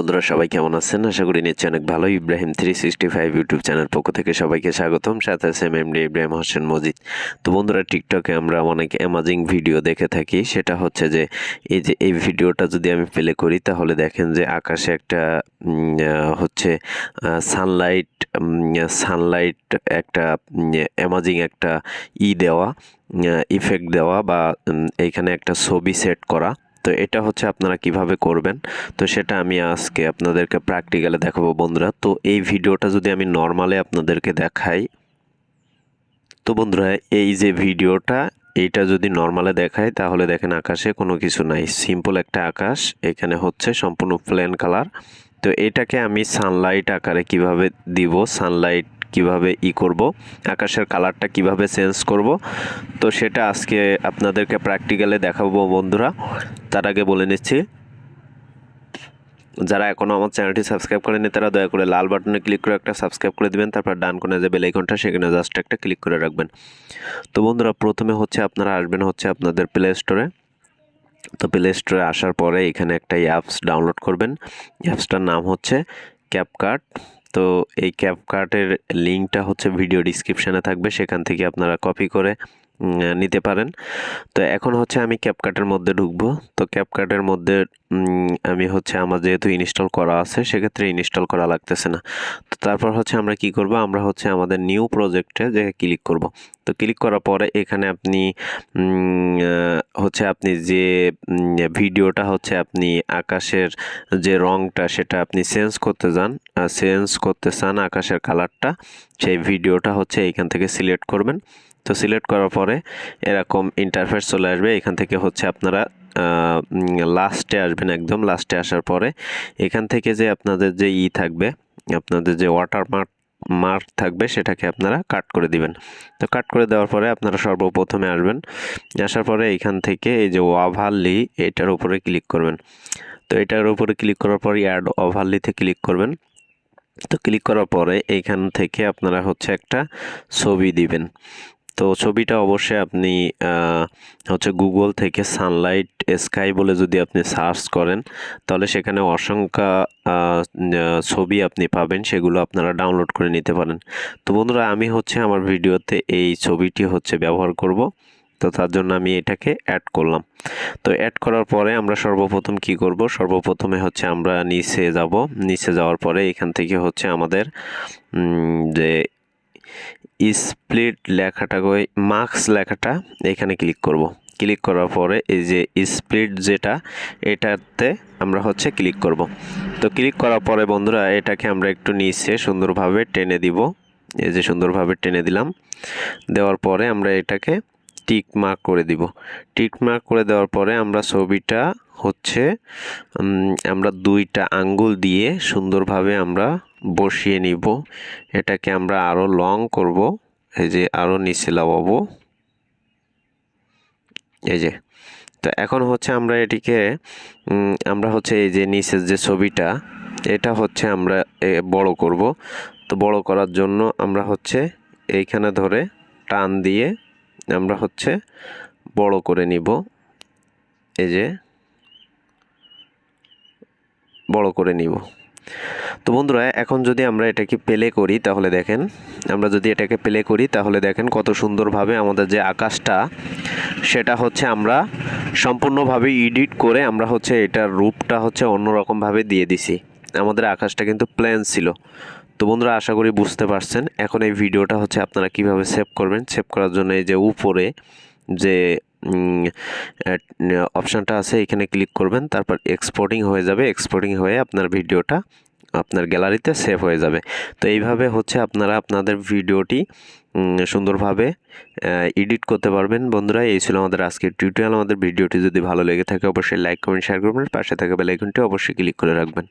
বন্ধুরা সবাই কেমন আছেন? আশা করি নিশ্চয়ই অনেক ভালো। ইব্রাহিম 365 ইউটিউব চ্যানেল পক্ষ থেকে সবাইকে স্বাগতম। সাথে আছে এমডি ইব্রাহিম হোসেন মজিদ। তো বন্ধুরা, টিকটকে আমরা অনেক অ্যামাজিং ভিডিও দেখে থাকি। সেটা হচ্ছে যে এই ভিডিওটা যদি আমি প্লে করি তাহলে দেখেন যে আকাশে একটা হচ্ছে সানলাইট একটা অ্যামাজিং একটা দেওয়া ইফেক্ট দেওয়া বা এইখানে একটা ছবি সেট করা। তো এটা হচ্ছে আপনারা কিভাবে করবেন, তো সেটা আমি আজকে আপনাদেরকে প্র্যাকটিক্যালে দেখাবো বন্ধুরা। তো এই ভিডিওটা যদি আমি নর্মালে আপনাদেরকে দেখাই, তো বন্ধুরা এই যে ভিডিওটা এইটা যদি নর্মালে দেখায় তাহলে দেখেন আকাশে কোনো কিছু নাই, সিম্পল একটা আকাশ। এখানে হচ্ছে সম্পূর্ণ প্লেন কালার। তো এটাকে আমি সানলাইট আকারে কিভাবে দিব, সানলাইট কিভাবে করব, আকাশের কালারটা কিভাবে চেঞ্জ করব, তো সেটা আজকে আপনাদেরকে প্র্যাকটিক্যালে দেখাবো বন্ধুরা। তার আগে বলে নিচ্ছি, যারা এখনও আমার চ্যানেলটি সাবস্ক্রাইব করেনি তারা দয়া করে লাল বাটনে ক্লিক করে একটা সাবস্ক্রাইব করে দিবেন। তারপর ডান কোণে যে বেল আইকনটা সেখানে জাস্ট একটা ক্লিক করে রাখবেন। তো বন্ধুরা, প্রথমে হচ্ছে আপনারা আসবেন হচ্ছে আপনাদের প্লে স্টোরে। তো প্লে স্টোরে আসার পরে এখানে একটা অ্যাপস ডাউনলোড করবেন। অ্যাপসটার নাম হচ্ছে ক্যাপকাট। তো এই ক্যাপকাটের লিঙ্কটা হচ্ছে ভিডিও ডিসক্রিপশানে থাকবে, সেখান থেকে আপনারা কপি করে নিতে পারেন। তো এখন হচ্ছে আমি ক্যাপকাটের মধ্যে ঢুকবো। তো ক্যাপকাটের মধ্যে আমি হচ্ছে আমার যেহেতু ইনস্টল করা আছে সেক্ষেত্রে ইনস্টল করা লাগতেছে না। তো তারপর হচ্ছে আমরা কি করব, আমরা হচ্ছে আমাদের নিউ প্রজেক্টে যে ক্লিক করব। তো ক্লিক করার পরে এখানে আপনি হচ্ছে আপনি যে ভিডিওটা হচ্ছে আপনি আকাশের যে রংটা সেটা আপনি চেঞ্জ করতে চান আকাশের কালারটা, সেই ভিডিওটা হচ্ছে এইখান থেকে সিলেক্ট করবেন। তো সিলেক্ট করার পরে এরকম ইন্টারফেস চলে আসবে। এখান থেকে হচ্ছে আপনারা লাস্টে আসবেন, একদম লাস্টে আসার পরে এখান থেকে যে আপনাদের যে থাকবে, আপনাদের যে মার্ক থাকবে সেটাকে আপনারা কাট করে দিবেন। তো কাট করে দেওয়ার পরে আপনারা সর্বপ্রথমে আসবেন, আসার পরে এখান থেকে এই যে ওভারলি এটার উপরে ক্লিক করবেন। তো এটার উপরে ক্লিক করার পর অ্যাড ওভারলিতে ক্লিক করবেন। তো ক্লিক করার পরে এইখান থেকে আপনারা হচ্ছে একটা ছবি দিবেন। তো ছবিটা অবশ্যই আপনি হচ্ছে গুগল থেকে সানলাইট স্কাই বলে যদি আপনি সার্চ করেন তাহলে সেখানে অসংখ্য ছবি আপনি পাবেন, সেগুলো আপনারা ডাউনলোড করে নিতে পারেন। তো বন্ধুরা, আমি হচ্ছে আমার ভিডিওতে এই ছবিটি হচ্ছে ব্যবহার করব। তো তার জন্য আমি এটাকে অ্যাড করলাম। তো অ্যাড করার পরে আমরা সর্বপ্রথম কি করব, সর্বপ্রথমে হচ্ছে আমরা নিচে যাব। নিচে যাওয়ার পরে এখান থেকে হচ্ছে আমাদের যে স্প্লিট লেখাটা মার্কস লেখাটা এখানে ক্লিক করব। ক্লিক করার পরে এই যে স্প্লিট যেটা এটাতে আমরা হচ্ছে ক্লিক করব। তো ক্লিক করার পরে বন্ধুরা এটাকে আমরা একটু নিচে সুন্দরভাবে টেনে দিব। এই যে সুন্দরভাবে টেনে দিলাম। দেওয়ার পরে আমরা এটাকে টিক মার্ক করে দিব। টিক মার্ক করে দেওয়ার পরে আমরা ছবিটা হচ্ছে আমরা দুইটা আঙ্গুল দিয়ে সুন্দরভাবে আমরা বসিয়ে নিব। এটাকে আমরা আরও লং করব, এই যে আরও নিচে লাগাবো, এই যে। তো এখন হচ্ছে আমরা এটিকে আমরা হচ্ছে এই যে নিচের যে ছবিটা এটা হচ্ছে আমরা বড় করব। তো বড় করার জন্য আমরা হচ্ছে এইখানে ধরে টান দিয়ে আমরা হচ্ছে বড় করে নিব, এই যে বড় করে নিব। তো বন্ধুরা, এখন যদি আমরা এটাকে প্লে করি তাহলে দেখেন, আমরা যদি এটাকে প্লে করি তাহলে দেখেন কত সুন্দরভাবে আমাদের যে আকাশটা সেটা হচ্ছে আমরা সম্পূর্ণভাবে এডিট করে আমরা হচ্ছে এটার রূপটা হচ্ছে অন্যরকমভাবে দিয়ে দিছি। আমাদের আকাশটা কিন্তু প্লেন ছিল। তো বন্ধুরা, আশা করি বুঝতে পারছেন। এখন এই ভিডিওটা হচ্ছে আপনারা কিভাবে সেভ করবেন। সেভ করার জন্য এই যে উপরে যে অপশানটা আছে এখানে ক্লিক করবেন, তারপর এক্সপোর্টিং হয়ে যাবে। এক্সপোর্টিং হয়ে আপনার ভিডিওটা আপনার গ্যালারিতে সেভ হয়ে যাবে। তো এইভাবে হচ্ছে আপনারা আপনাদের ভিডিওটি সুন্দরভাবে এডিট করতে পারবেন। বন্ধুরা, এই ছিল আমাদের আজকের টিউটোরিয়াল। আমাদের ভিডিওটি যদি ভালো লেগে থাকে অবশ্যই লাইক কমেন্ট শেয়ার করবেন, পাশে থাকা বেল আইকনটি অবশ্যই ক্লিক করে রাখবেন।